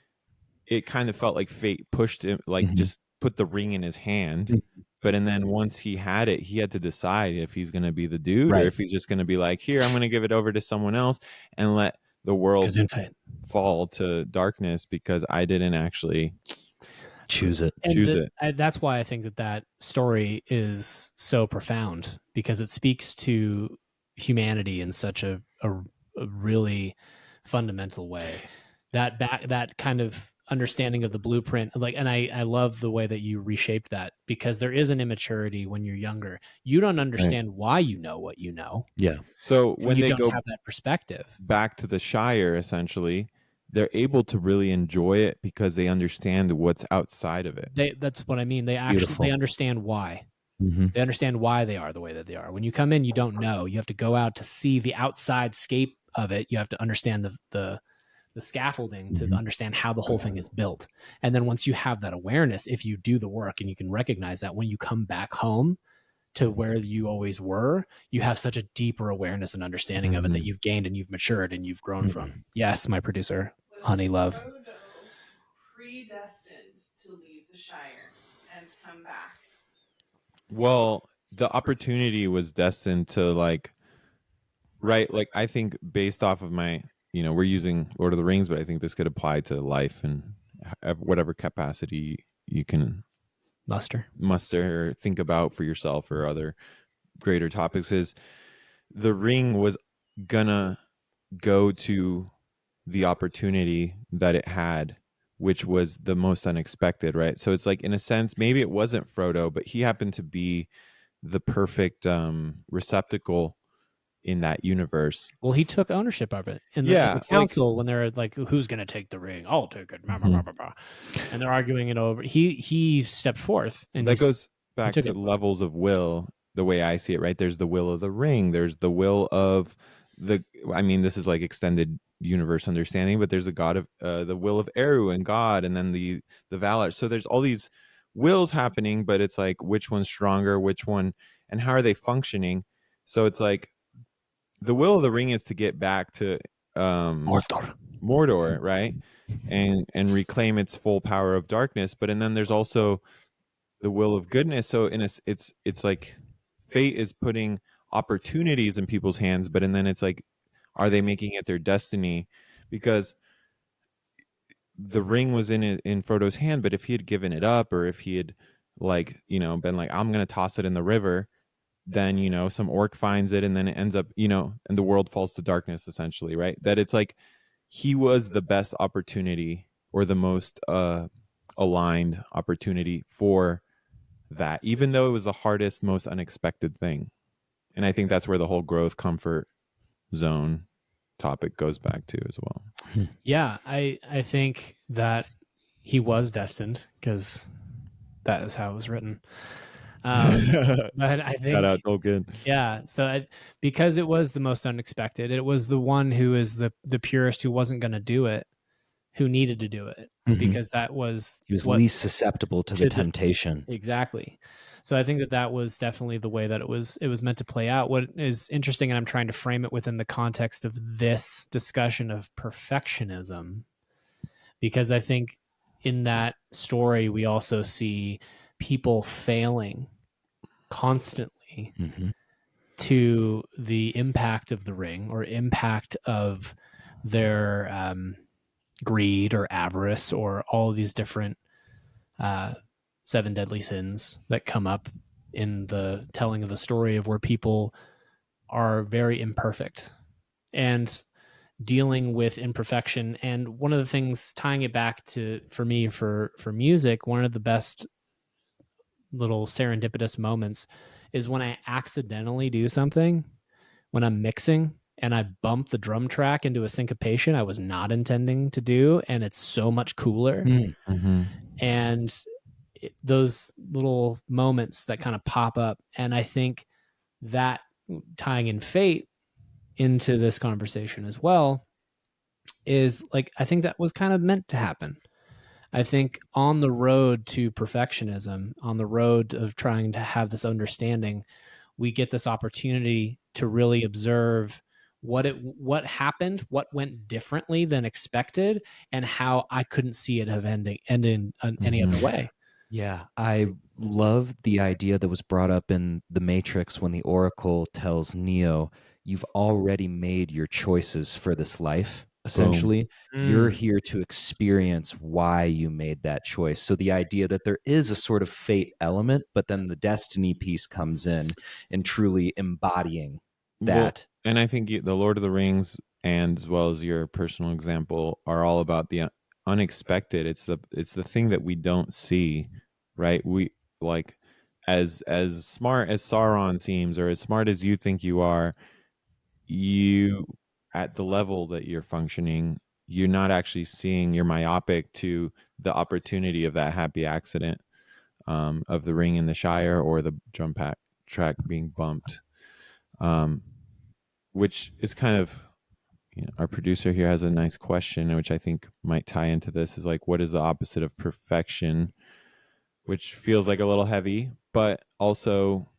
it kind of felt like fate pushed him, like Mhm. just put the ring in his hand. Mhm. And then once he had it, he had to decide if he's going to be the dude, or Right. if he's just going to be like, here, I'm going to give it over to someone else and let the world fall to darkness because I didn't actually choose it. That's why I think that story is so profound, because it speaks to humanity in such a really fundamental way. That kind of understanding of the blueprint, and I love the way that you reshaped that, because there is an immaturity when you're younger. You don't understand why you know what you know. Yeah. So when you they don't go have that perspective back to the Shire, essentially, they're able to really enjoy it because they understand what's outside of it. That's what I mean. They Beautiful. understand why. Mhm. They understand why they are the way that they are. When you come in, you don't know. You have to go out to see the outside scape of it. You have to understand the scaffolding to understand how the whole thing is built. And then once you have that awareness, if you do the work and you can recognize that, when you come back home to where you always were, you have such a deeper awareness and understanding of it that you've gained and you've matured and you've grown from. Yes, my producer, honey love. Frodo predestined to leave the Shire and come back? Well, the opportunity was destined to right, like I think based off of my, we're using Lord of the Rings, but I think this could apply to life and whatever capacity you can muster or think about for yourself or other greater topics. Is the ring was gonna go to the opportunity that it had, which was the most unexpected, right? So it's like, in a sense, maybe it wasn't Frodo, but he happened to be the perfect receptacle in that universe. Well, he took ownership of it in the council, when they're like, "Who's going to take the ring? I'll take it." Blah, blah, blah, blah. And they're arguing it over. He stepped forth, and that goes back to levels of will. The way I see it, right? There's the will of the ring. There's the will of I mean, this is like extended universe understanding, but there's the God of the will of Eru and God, and then the Valar. So there's all these wills happening, but it's like which one's stronger, which one, and how are they functioning? So it's like the will of the ring is to get back to Mordor, right? And reclaim its full power of darkness. But and then there's also the will of goodness. So it's like fate is putting opportunities in people's hands, but and then it's like, are they making it their destiny? Because the ring was in Frodo's hand, but if he had given it up, or if he had been like, I'm gonna toss it in the river, then some orc finds it, and then it ends up and the world falls to darkness, essentially, right? That it's like he was the best opportunity, or the most aligned opportunity for that, even though it was the hardest, most unexpected thing. And I think that's where the whole growth comfort zone topic goes back to as well. Yeah, I think that he was destined, because that is how it was written. But I think, shout out Tolkien. Yeah, so because it was the most unexpected, it was the one who is the purest, who wasn't going to do it, who needed to do it, because that was he was least susceptible to the temptation. Exactly. So I think that was definitely the way that it was meant to play out. What is interesting, and I'm trying to frame it within the context of this discussion of perfectionism, because I think in that story we also see people failing constantly to the impact of the ring or impact of their greed or avarice or all of these different seven deadly sins that come up in the telling of the story of where people are very imperfect and dealing with imperfection. And one of the things, tying it back to, for me, for music, one of the best little serendipitous moments is when I accidentally do something when I'm mixing and I bump the drum track into a syncopation I was not intending to do, and it's so much cooler. Mm-hmm. And those little moments that kind of pop up, and I think that, tying in fate into this conversation as well, is like, I think that was kind of meant to happen. I think on the road to perfectionism, on the road of trying to have this understanding, we get this opportunity to really observe what happened, what went differently than expected, and how I couldn't see it have ended any other way. Yeah, I love the idea that was brought up in The Matrix when the Oracle tells Neo, you've already made your choices for this life. Essentially, you're here to experience why you made that choice. So the idea that there is a sort of fate element, but then the destiny piece comes in and truly embodying that. Well, and I think the Lord of the Rings, and as well as your personal example, are all about the unexpected. It's the thing that we don't see, right? We like as smart as Sauron seems, or as smart as you think you are, you at the level that you're functioning, you're not actually seeing. You're myopic to the opportunity of that happy accident, of the ring in the Shire or the drum track being bumped. Which is kind of, our producer here has a nice question, which I think might tie into this, is like, what is the opposite of perfection? Which feels like a little heavy, but also,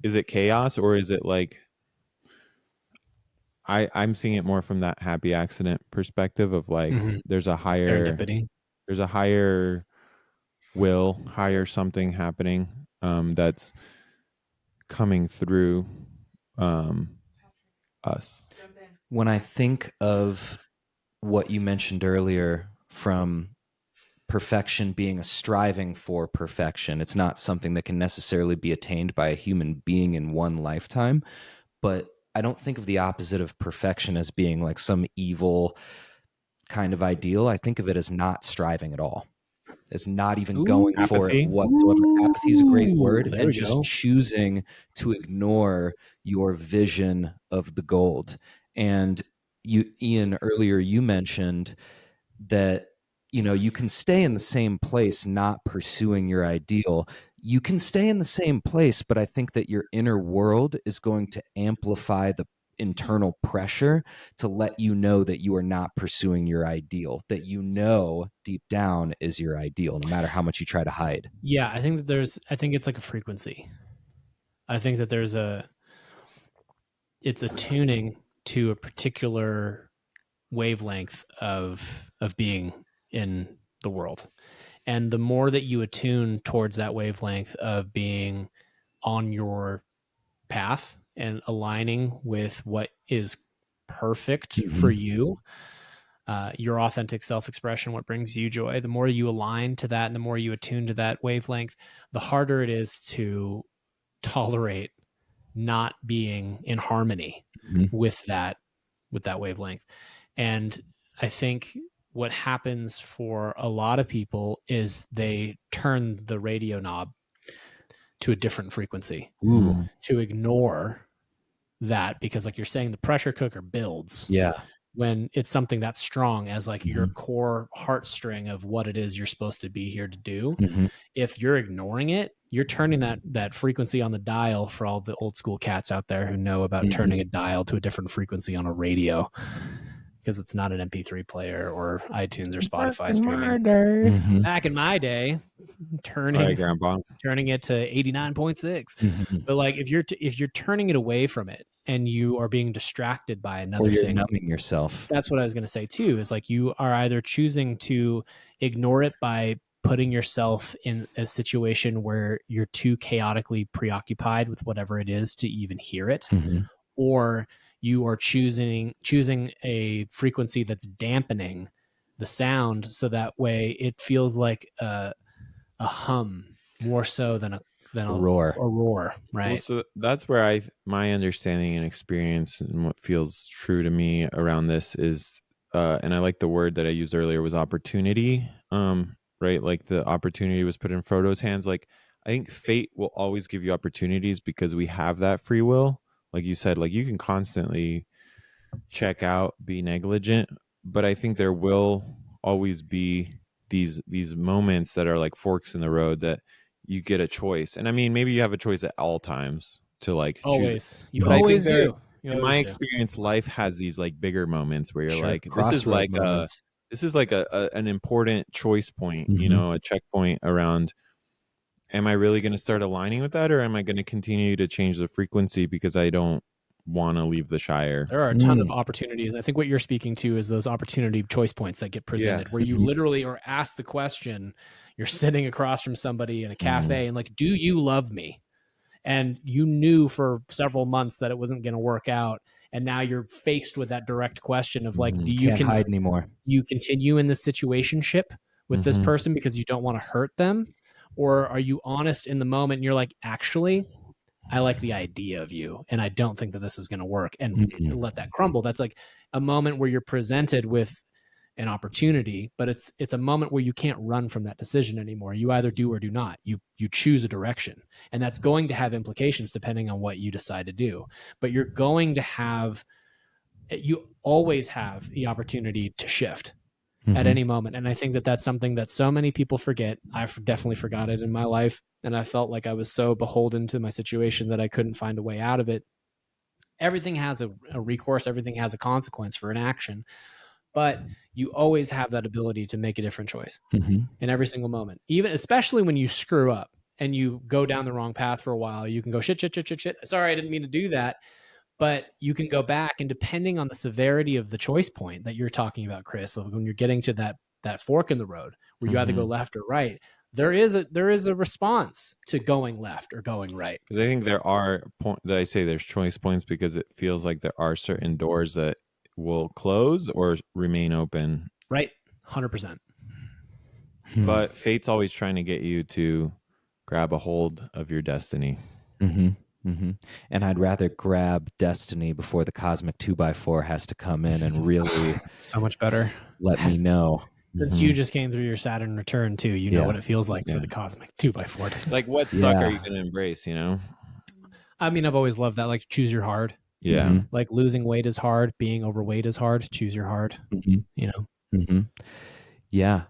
is it chaos, or is it like, I'm seeing it more from that happy accident perspective of like, there's a higher Serendipity. There's a higher will, higher something happening, that's coming through us. When I think of what you mentioned earlier from perfection being a striving for perfection, it's not something that can necessarily be attained by a human being in one lifetime. But I don't think of the opposite of perfection as being like some evil kind of ideal. I think of it as not striving at all. It's not even going for it whatsoever. Apathy is a great word. And just choosing to ignore your vision of the gold. And you, Ian, earlier you mentioned that, you can stay in the same place not pursuing your ideal. You can stay in the same place, but I think that your inner world is going to amplify the internal pressure to let you know that you are not pursuing your ideal, that deep down is your ideal, no matter how much you try to hide. Yeah, I think it's like a frequency. I think that it's attuning to a particular wavelength of being in the world. And the more that you attune towards that wavelength of being on your path and aligning with what is perfect for you, your authentic self-expression, what brings you joy, the more you align to that and the more you attune to that wavelength, the harder it is to tolerate not being in harmony with that wavelength. And I think what happens for a lot of people is they turn the radio knob to a different frequency. To ignore that, because like you're saying, the pressure cooker builds when it's something that's strong as like your core heartstring of what it is you're supposed to be here to do. If you're ignoring it, you're turning that frequency on the dial, for all the old school cats out there who know about turning a dial to a different frequency on a radio, because it's not an MP3 player or iTunes or Spotify streaming. Back in my day, turning it to 89.6. But like if you're turning it away from it and you are being distracted by another thing, numbing yourself. That's what I was going to say too, is like you are either choosing to ignore it by putting yourself in a situation where you're too chaotically preoccupied with whatever it is to even hear it, or you are choosing a frequency that's dampening the sound, so that way it feels like a hum more so than a roar. right? Well, so that's where my understanding and experience and what feels true to me around this is, and I like the word that I used earlier was opportunity. Right, like the opportunity was put in Frodo's hands. Like I think fate will always give you opportunities because we have that free will. Like you said, like you can constantly check out, be negligent, but I think there will always be these moments that are like forks in the road that you get a choice. And I mean, maybe you have a choice at all times to like choose. You But I think always there, do. in my experience, life has these like bigger moments where you're Sure. like, Crossroad moments. this is like an important choice point, you Mhm. know, a checkpoint around, am I really going to start aligning with that, or am I going to continue to change the frequency because I don't want to leave the Shire? There are a ton of opportunities. I think what you're speaking to is those opportunity choice points that get presented, where you literally are asked the question. You're sitting across from somebody in a cafe and like, do you love me? And you knew for several months that it wasn't going to work out. And now you're faced with that direct question of like, do you Can't hide anymore. you continue in this situationship with this person because you don't want to hurt them? Or are you honest in the moment and you're like, actually, I like the idea of you and I don't think that this is going to work, and let that crumble. That's like a moment where you're presented with an opportunity, but it's a moment where you can't run from that decision anymore. You either do or do not. You choose a direction, and that's going to have implications depending on what you decide to do. But you always have the opportunity to shift at any moment. And I think that that's something that so many people forget. I've definitely forgot it in my life. And I felt like I was so beholden to my situation that I couldn't find a way out of it. Everything has a recourse, everything has a consequence for an action, but you always have that ability to make a different choice in every single moment, even especially when you screw up and you go down the wrong path for a while. You can go shit. Sorry, I didn't mean to do that. But you can go back, and depending on the severity of the choice point that you're talking about, Chris, when you're getting to that fork in the road where you either go left or right, there is a response to going left or going right. Because I think there are that I say there's choice points because it feels like there are certain doors that will close or remain open. Right, 100%. But fate's always trying to get you to grab a hold of your destiny. And I'd rather grab destiny before the cosmic 2x4 has to come in and really so much better let me know. Since you just came through your Saturn return too, you know what it feels like for the cosmic 2x4. Like, what suck are you going to embrace, you know? I mean, I've always loved that. Like, choose your hard. Yeah. Like, losing weight is hard. Being overweight is hard. Choose your hard. You know? Yeah.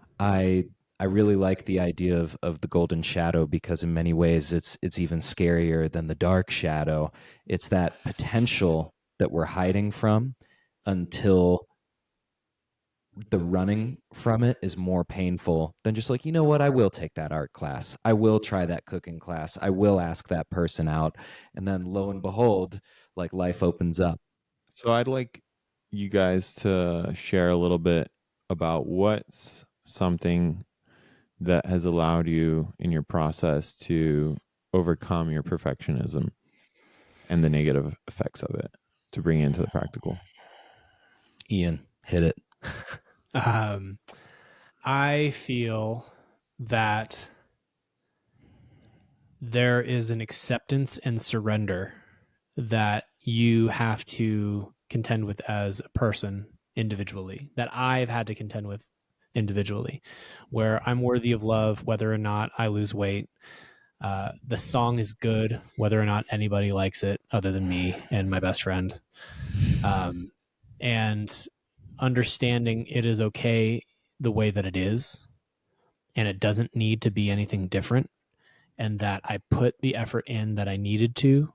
I really like the idea of the golden shadow, because in many ways it's even scarier than the dark shadow. It's that potential that we're hiding from until the running from it is more painful than just like, you know what, I will take that art class. I will try that cooking class. I will ask that person out. And then lo and behold, like life opens up. So I'd like you guys to share a little bit about what's something that has allowed you in your process to overcome your perfectionism and the negative effects of it, to bring into the practical. Ian, hit it. I feel that there is an acceptance and surrender that you have to contend with as a person individually, that I've had to contend with individually, where I'm worthy of love, whether or not I lose weight. The song is good, whether or not anybody likes it other than me and my best friend. And understanding it is okay the way that it is, and it doesn't need to be anything different, and that I put the effort in that I needed to,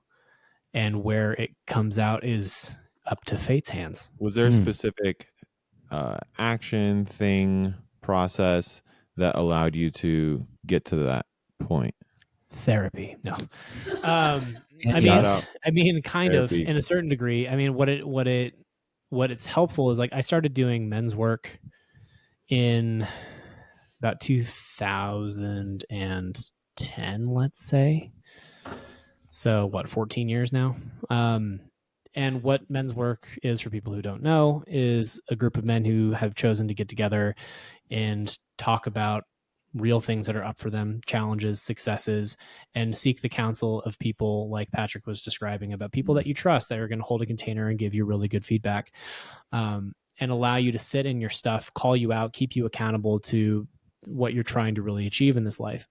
and where it comes out is up to fate's hands. Was there a specific action, thing, process that allowed you to get to that point? Therapy. No. I mean, kind Therapy. of, in a certain degree. I mean, what it's helpful is, like, I started doing men's work in about 2010, let's say. So what, 14 years now? And what men's work is, for people who don't know, is a group of men who have chosen to get together and talk about real things that are up for them, challenges, successes, and seek the counsel of people like Patrick was describing, about people that you trust, that are going to hold a container and give you really good feedback, and allow you to sit in your stuff, call you out, keep you accountable to what you're trying to really achieve in this life.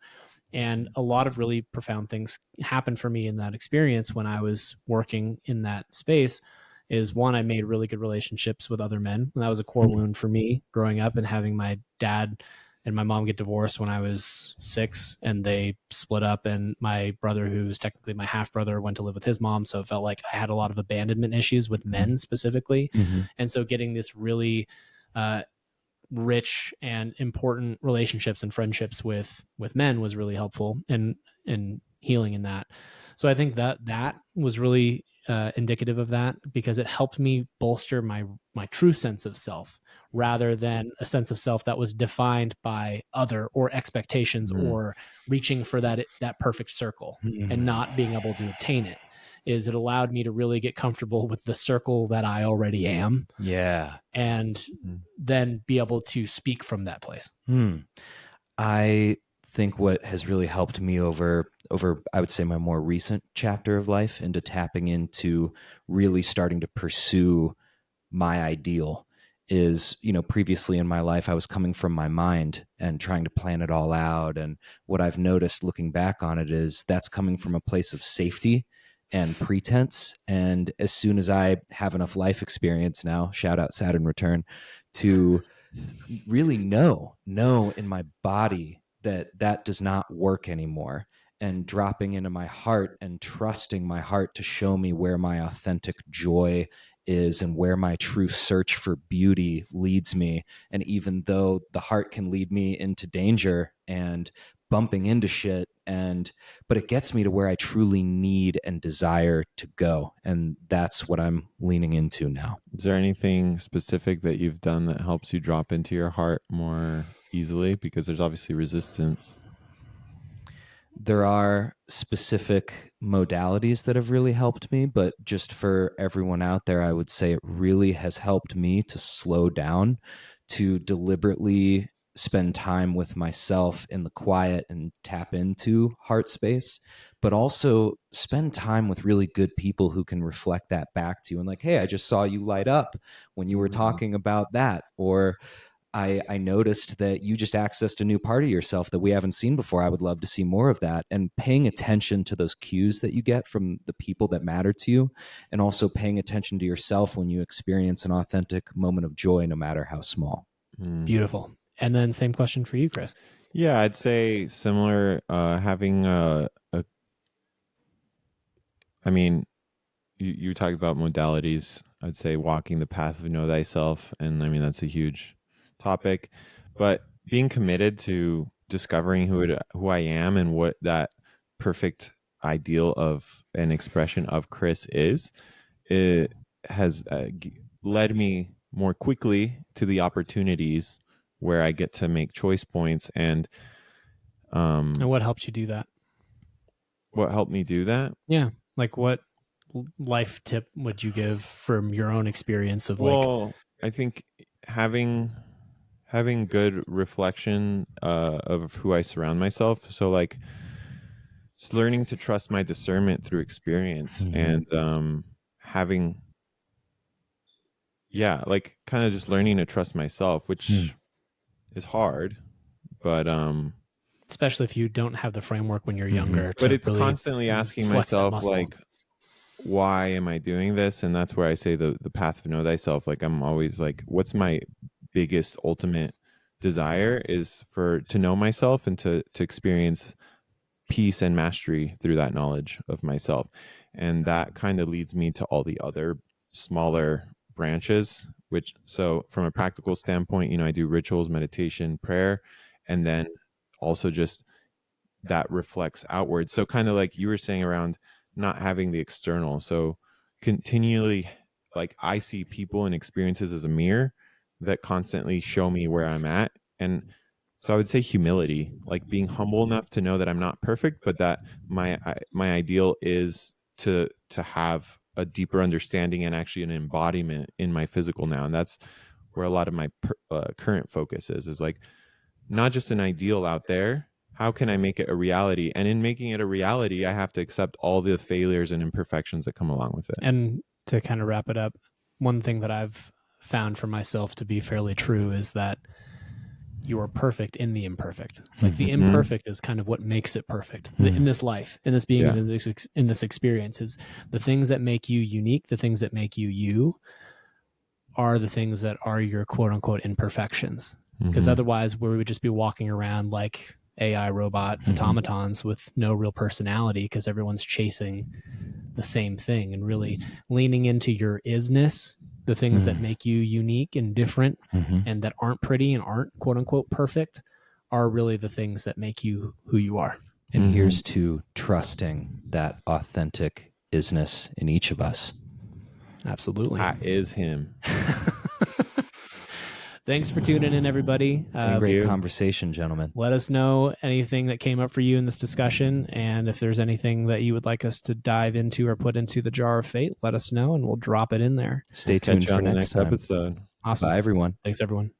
And a lot of really profound things happened for me in that experience when I was working in that space. Is one, I made really good relationships with other men. And that was a core wound for me growing up, and having my dad and my mom get divorced when I was 6, and they split up. And my brother, who's technically my half brother, went to live with his mom. So it felt like I had a lot of abandonment issues with men specifically. Mm-hmm. And so getting this really rich and important relationships and friendships with men was really helpful and healing in that. So I think that was really indicative of that, because it helped me bolster my true sense of self, rather than a sense of self that was defined by other or expectations, or reaching for that perfect circle and not being able to obtain it. Is it allowed me to really get comfortable with the circle that I already am. Yeah. And then be able to speak from that place. I think what has really helped me over I would say my more recent chapter of life, into tapping into really starting to pursue my ideal, is, previously in my life I was coming from my mind and trying to plan it all out. And what I've noticed looking back on it is that's coming from a place of safety and pretense. And as soon as I have enough life experience now, shout out Saturn return, to really know in my body that does not work anymore, and dropping into my heart and trusting my heart to show me where my authentic joy is and where my true search for beauty leads me. And even though the heart can lead me into danger and bumping into shit, but it gets me to where I truly need and desire to go. And that's what I'm leaning into now. Is there anything specific that you've done that helps you drop into your heart more easily? Because there's obviously resistance. There are specific modalities that have really helped me, but just for everyone out there, I would say it really has helped me to slow down, to deliberately spend time with myself in the quiet and tap into heart space, but also spend time with really good people who can reflect that back to you. And like, hey, I just saw you light up when you were talking about that. Or I noticed that you just accessed a new part of yourself that we haven't seen before. I would love to see more of that. And paying attention to those cues that you get from the people that matter to you, and also paying attention to yourself when you experience an authentic moment of joy, no matter how small. Beautiful. And then same question for you, Chris. Yeah, I'd say similar. Having I mean, you talked about modalities. I'd say walking the path of know thyself, and I mean that's a huge topic. But being committed to discovering who I am and what that perfect ideal of an expression of Chris is, it has led me more quickly to the opportunities where I get to make choice points. And what helped you do that? What helped me do that? Yeah, like what life tip would you give from your own experience of Well, I think having good reflection of who I surround myself. So like just learning to trust my discernment through experience, and having like kind of just learning to trust myself, which is hard, but especially if you don't have the framework when you're younger. But it's really constantly asking myself, like, why am I doing this? And that's where I say the path of know thyself. Like, I'm always like, what's my biggest ultimate desire is to know myself and to experience peace and mastery through that knowledge of myself. And that kind of leads me to all the other smaller branches, which, so from a practical standpoint, I do rituals, meditation, prayer, and then also just that reflects outward. So kind of like you were saying around not having the external. So continually, like, I see people and experiences as a mirror that constantly show me where I'm at. And So I would say humility, like being humble enough to know that I'm not perfect, but that my ideal is to have a deeper understanding and actually an embodiment in my physical now. And that's where a lot of my current focus is like not just an ideal out there. How can I make it a reality? And in making it a reality, I have to accept all the failures and imperfections that come along with it. And to kind of wrap it up, one thing that I've found for myself to be fairly true is that you are perfect in the imperfect. Like the imperfect is kind of what makes it perfect in this life, in this being, in this experience, is the things that make you unique, the things that make you you are the things that are your quote unquote imperfections. Because otherwise we would just be walking around like AI robot automatons with no real personality because everyone's chasing the same thing, and really leaning into your isness, the things that make you unique and different and that aren't pretty and aren't quote unquote perfect are really the things that make you who you are. And here's to trusting that authentic isness in each of us. Absolutely. That is him. Thanks for tuning in, everybody. Great conversation, gentlemen. Let us know anything that came up for you in this discussion. And if there's anything that you would like us to dive into or put into the jar of fate, let us know and we'll drop it in there. Stay tuned for next time. episode. Awesome. Bye, everyone. Thanks, everyone.